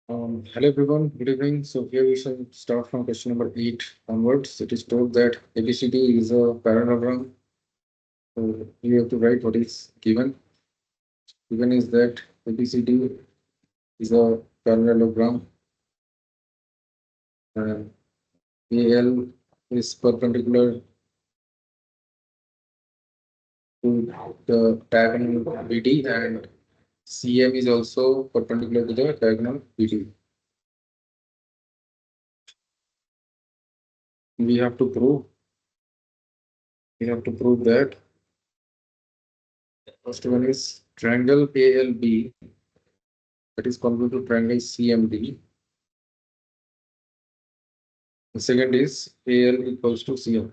Hello everyone, good evening. So here we shall start from question number 8 onwards. It is told that ABCD is a parallelogram. So you have to write what is given. Given is that ABCD is a parallelogram and AL is perpendicular to the diagonal BD and CM is also perpendicular to the diagonal BD. We have to prove that first one is triangle ALB, that is congruent to triangle CMD. The second is AL equals to CM.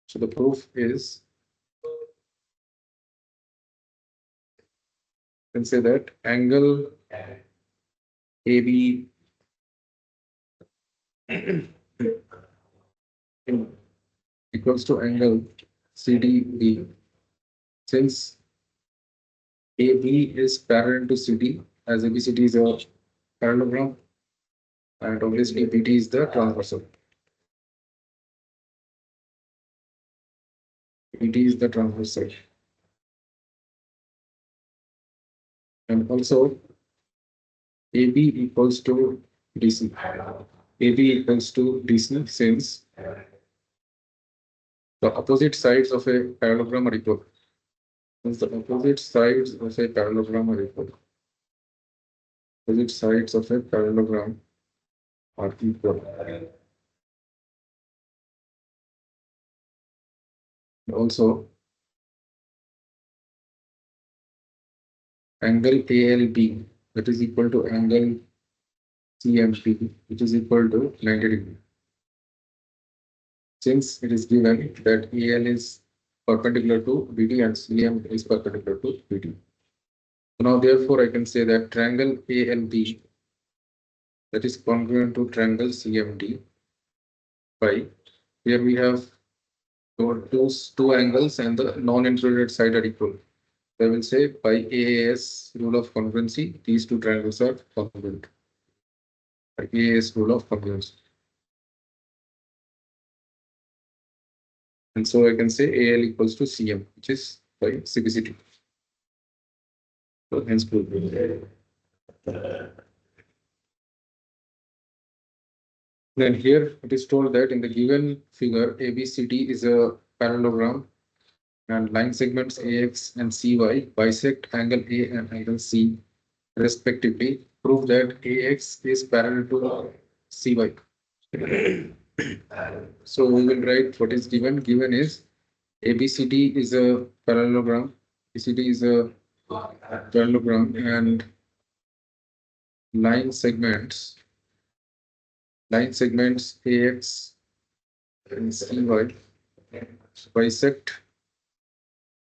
So the proof is, you can say that angle AB equals to angle CDB. Since AB is parallel to CD, as ABCD is a parallelogram, and obviously BD is the transversal. BD is the transversal. And also AB equals to DC. AB equals to DC since the opposite sides of a parallelogram are equal. Since the opposite sides of a parallelogram are equal. Opposite sides of a parallelogram are equal. Also, angle ALB, that is equal to angle CMP, which is equal to 90 degree. Since it is given that AL is perpendicular to BD and CM is perpendicular to BD. So now therefore I can say that triangle ALB, that is congruent to triangle CMD by, here we have two angles and the non-included side are equal. I will say by AAS rule of congruency, these two triangles are congruent. By AAS rule of congruency. And so I can say AL equals to CM, which is by CBSE. So hence proof. Then here it is told that in the given figure, ABCD is a parallelogram and line segments AX and CY bisect angle A and angle C respectively. Prove that AX is parallel to CY. So we will write what is given. Given is ABCD is a parallelogram. ABCD is a parallelogram and line segments AX and CY bisect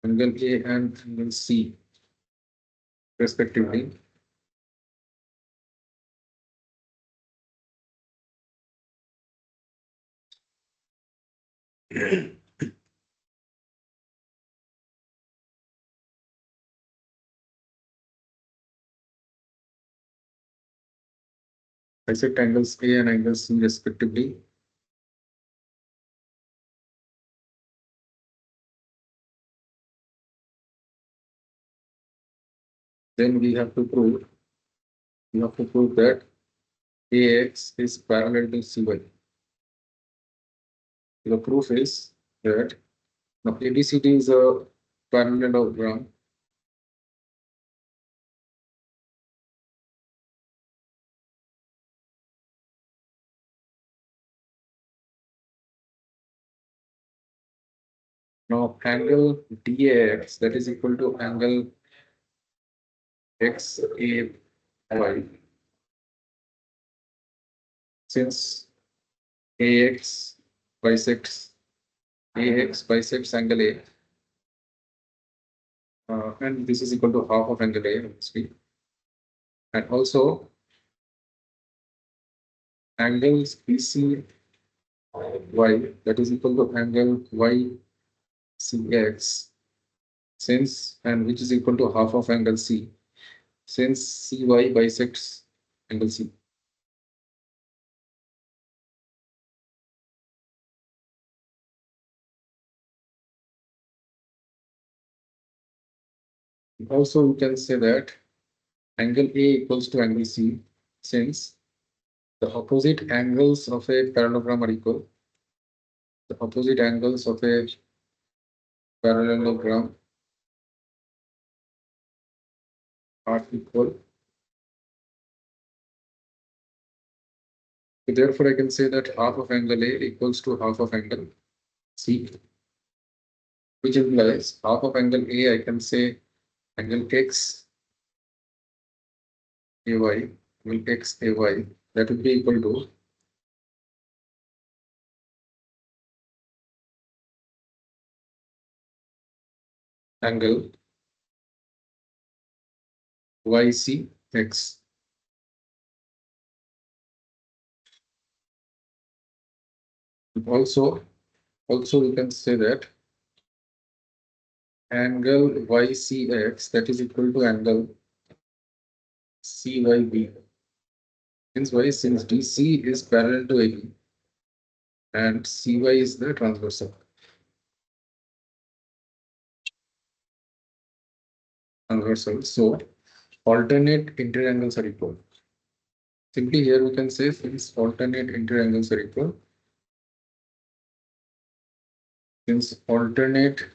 angle A and angle C respectively. Bisect angles A and angle C respectively. Then we have to prove that AX is parallel to CY. The proof is that now ABCD is a parallelogram. Now angle DAX, that is equal to angle XAY. Since AX bisects angle A, and this is equal to half of angle A, obviously. And also angles BCY, that is equal to angle YCX, since, and which is equal to half of angle C. Since CY bisects angle C. Also, we can say that angle A equals to angle C, since the opposite angles of a parallelogram are equal. The opposite angles of a parallelogram are equal. So therefore, I can say that half of angle A equals to half of angle C, which implies half of angle A, I can say angle X AY, angle X AY, that will be equal to angle YCX. Also, we can say that angle YCX, that is equal to angle CYB. Since why? Since DC is parallel to AB and CY is the transversal. So alternate interior angles are equal. Simply here we can say since alternate interior angles are equal, since alternate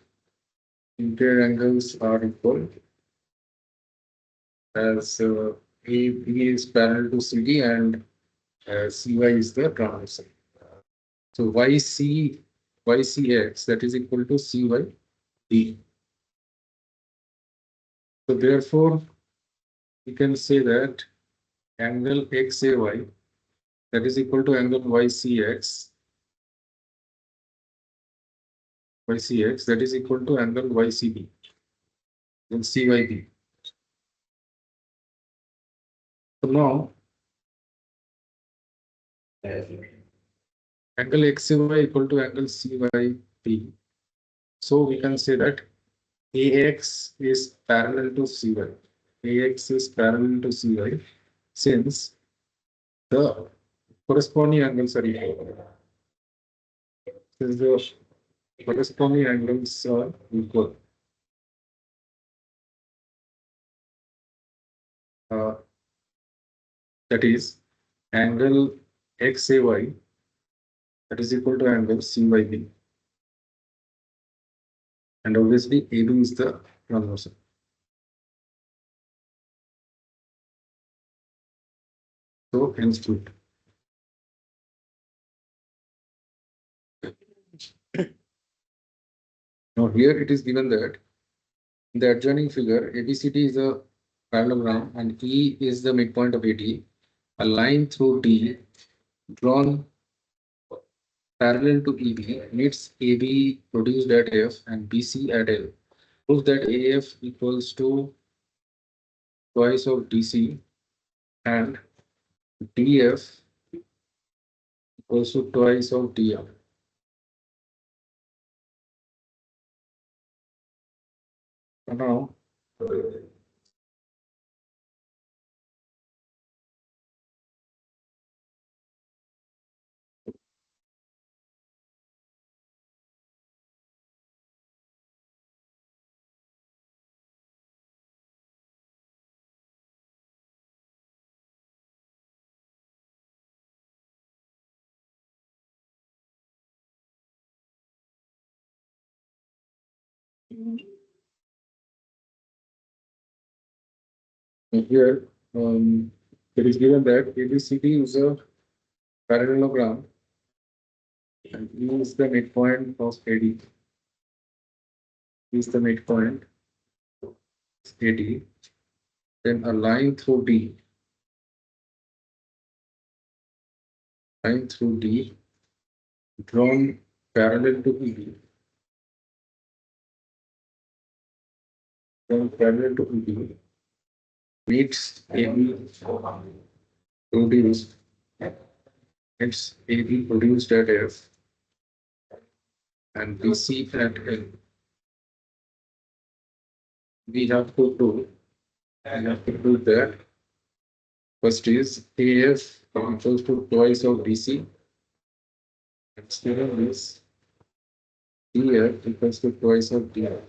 interior angles are equal, as AB is parallel to CD and CY is the transversal. So YCX, that is equal to CYD. So therefore, we can say that angle XAY, that is equal to angle YCX, that is equal to angle YCB, then CYB. So now, angle XAY equal to angle CYB. So we can say that AX is parallel to CY. AX is parallel to CY since the corresponding angles are equal. Since the corresponding angles are equal. That is angle XAY, that is equal to angle CYB. And obviously AB is the transversal. So hence truth. Now here it is given that in the adjoining figure, ABCD is a parallelogram and E is the midpoint of AD. A line through D drawn parallel to EB meets AB produced at F and BC at L. Prove that AF equals to twice of DC and DF equals to twice of DF. Now, here it is given that ABCD is a parallelogram and E is the midpoint of AD. E is the midpoint of AD. Then a line through D. Line through D drawn parallel to EB. Drawn parallel to EB meets AB produced. It's AB produced at F and BC at L. We have to do that First is AF equals to twice of DC. And second is DF equals to twice of DF.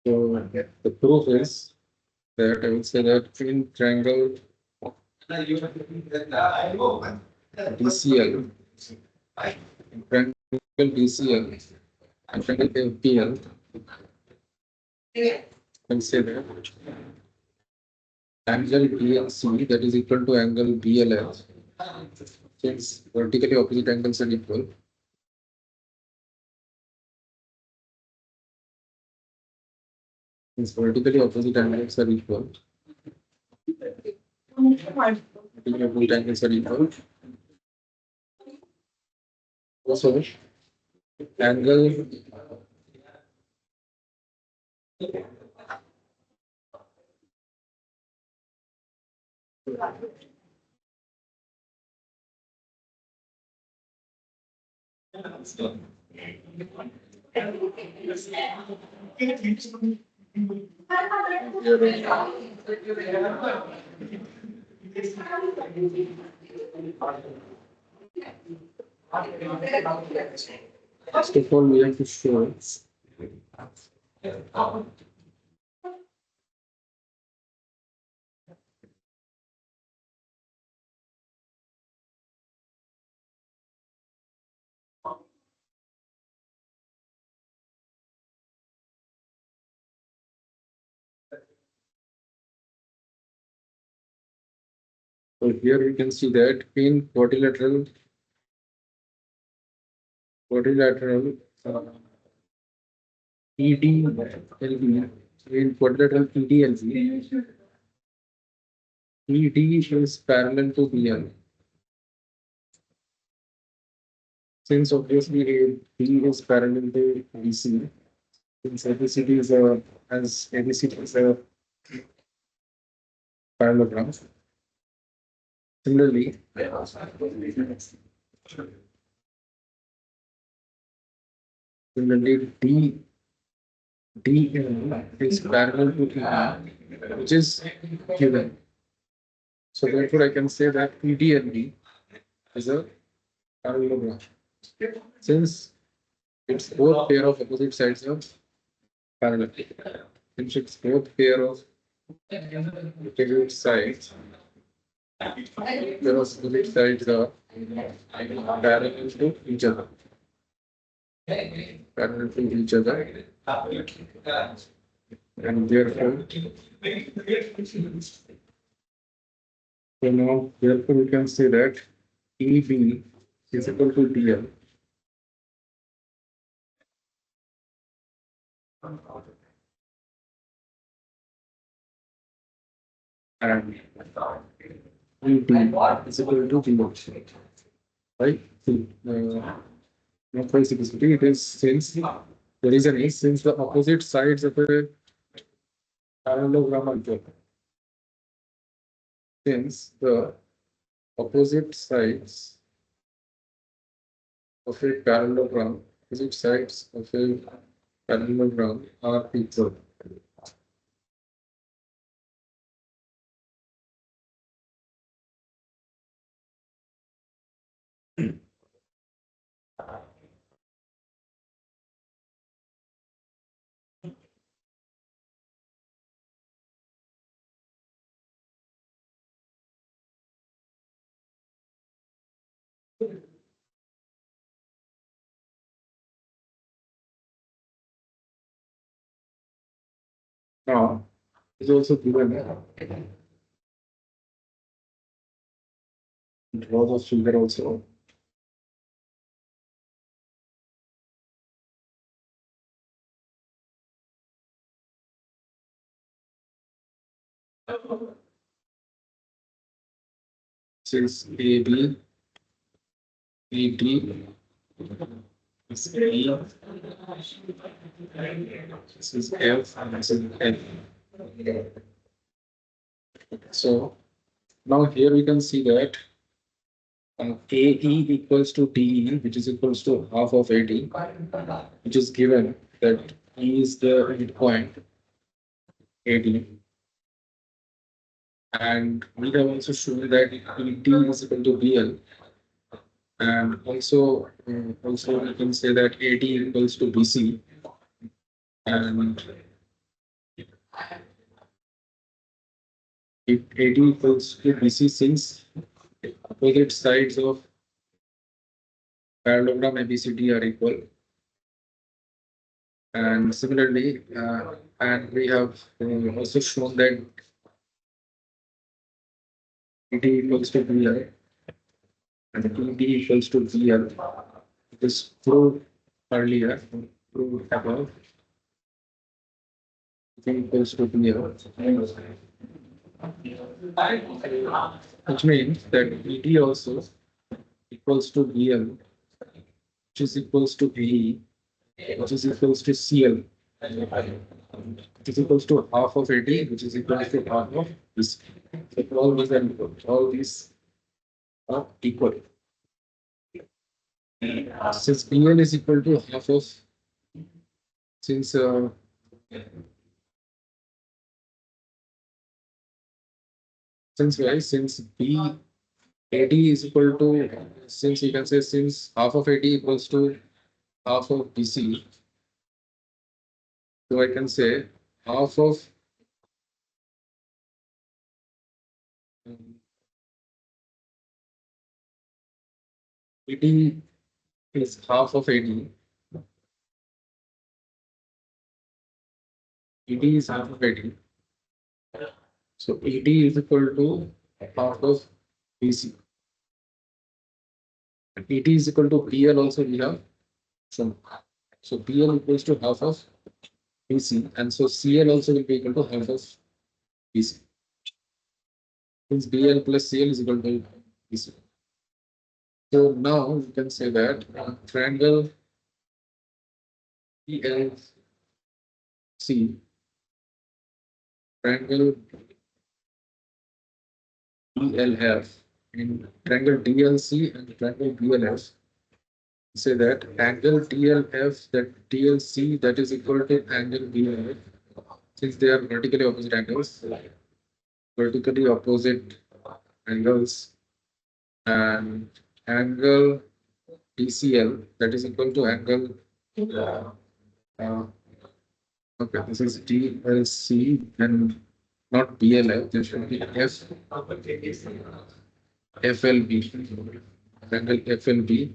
So the proof is that I will say that in triangle DCL, in triangle DCL and triangle FPL, I will say that angle BLC that is equal to angle BLF, since vertically opposite angles are equal. Since vertically opposite angles are equal, vertically opposite angles are equal. Also, angle first of all, we have to show so here we can see that in quadrilateral EDLB, in quadrilateral EDLB, ED is parallel to BL. Since obviously B is parallel to BC, since ABCD is a parallelogram. Similarly, DL is parallel to ED, which is given. So therefore, I can say that ED and D is a parallelogram. Since it's both pair of opposite sides of parallel. Since it's both pair of opposite sides, pair of opposite sides are parallel to each other. Parallel to each other. And therefore, so now therefore we can say that EB is equal to DL. And ED is equal to DL. Right? Not by simplicity, it is since the reason is since the opposite sides of a parallelogram are equal. Since the opposite sides of a parallelogram, are equal. Now, is also given draw the figure also. Since AB, ED is E, this is F, and this is L. So now here we can see that AE equals to DE, which is equals to half of AD, which is given that E is the midpoint AD. And we have also shown that ET is equal to BL. And also we can say that AD equals to BC. And if AD equals to BC, since opposite sides of parallelogram ABCD are equal. And similarly, and we have also shown that ED equals to BL and ED equals to BL. It is proved earlier, proved above. ED equals to BL. Which means that ED also equals to BL, which is equals to AE, which is equals to CL, which is equals to half of AD, which is equals to half of this. So all these are equal. All these are equal. Since BL is equal to half of, since B AD is equal to, since you can say since half of AD equals to half of BC, so I can say half of AD is half of AD. AD is half of AD. So AD is equal to half of BC. And AD is equal to BL also we have shown. So BL equals to half of BC, and so CL also will be equal to half of BC. Since BL plus CL is equal to BC. So now we can say that triangle ELC, triangle DLF, in triangle DLC and triangle DLF, say that angle DLF, that DLC, that is equal to angle DLF, since they are vertically opposite angles, and angle DCL, that is equal to angle okay, this is DLC and not BLF, there should be FLB, angle FLB.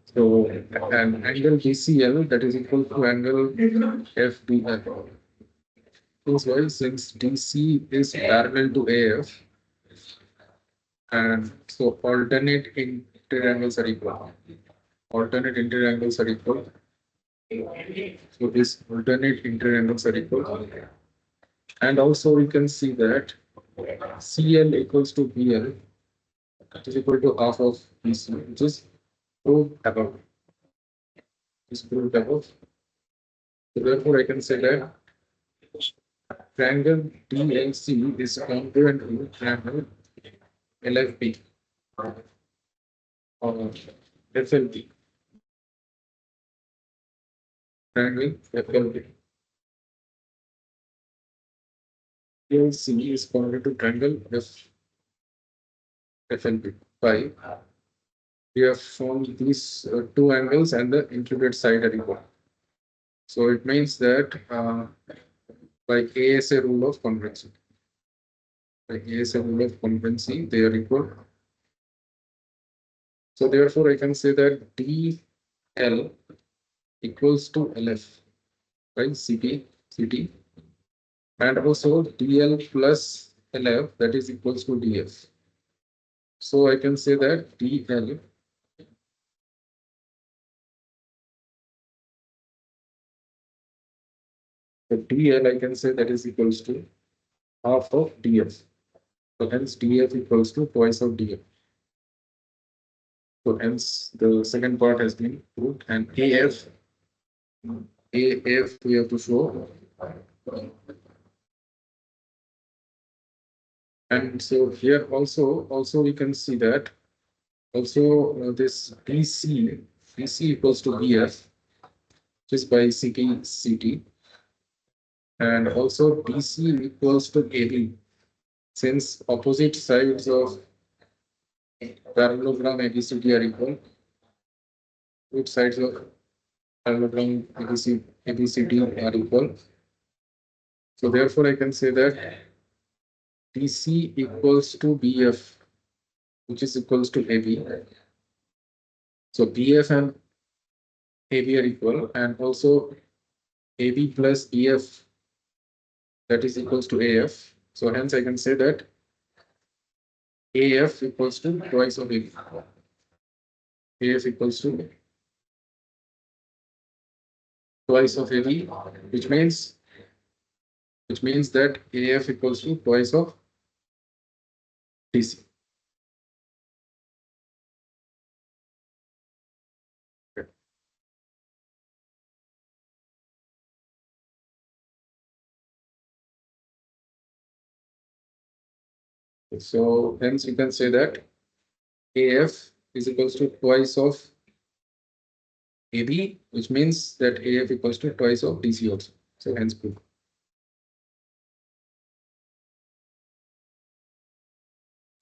So, and angle DCL, that is equal to angle FBL. This way, since DC is parallel to AF, and so alternate interangles are equal. Alternate interangles are equal. So this alternate interangles are equal. And also we can see that CL equals to BL, that is equal to half of BC, which is proved above. Is proved above. So therefore, I can say that triangle DLC is congruent with triangle LFP or FLP. Triangle FLP. DLC is congruent to triangle FLP. By we have shown these two angles and the included side are equal. So it means that by ASA rule of congruency. By ASA rule of congruency, they are equal. So therefore, I can say that DL equals to LF by CT, and also DL plus LF, that is equals to DF. So I can say that DL the DL, I can say that is equals to half of DF. So hence DF equals to twice of DF. So hence the second part has been proved, and AF we have to show And so here also we can see that also this DC equals to BF, which is by CBSE, and also DC equals to AB, since opposite sides of parallelogram ABCD are equal. Both sides of parallelogram ABCD are equal. So therefore, I can say that DC equals to BF, which is equals to AB. So BF and AB are equal, and also AB plus BF, that is equals to AF. So hence I can say that AF equals to twice of AB. AF equals to twice of AB, which means that AF equals to twice of DC. So hence you can say that AF is equals to twice of AB, which means that AF equals to twice of DC also. So hence proof.